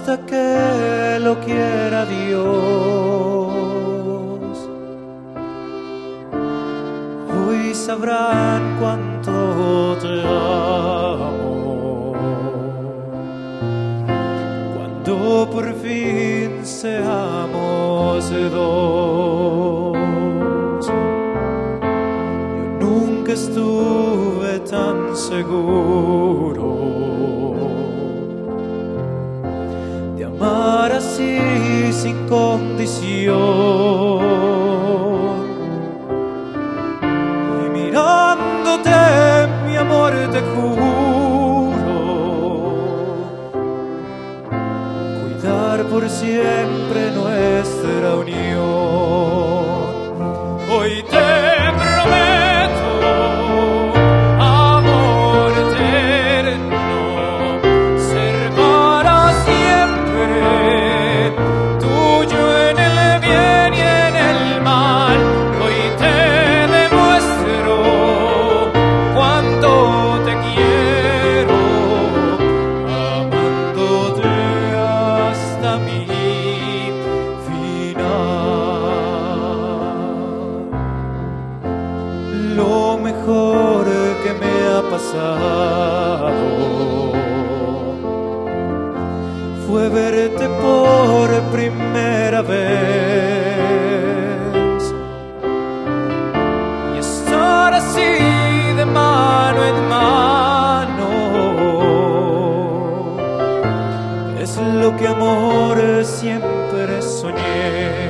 hasta que lo quiera Dios. Hoy sabrán cuánto te amo, cuando por fin seamos dos. Yo nunca estuve tan seguro de amar así sin condición. Y mirándote, mi amor, te juro cuidar por siempre nuestra unión. Hoy te prometo amor eterno, ser para siempre tuyo en el bien y en el mal. Hoy te demuestro cuánto te quiero, amándote hasta mi final. Lo mejor que me ha pasado fue verte por primera vez y estar así de mano en mano. Es lo que, amor, siempre soñé.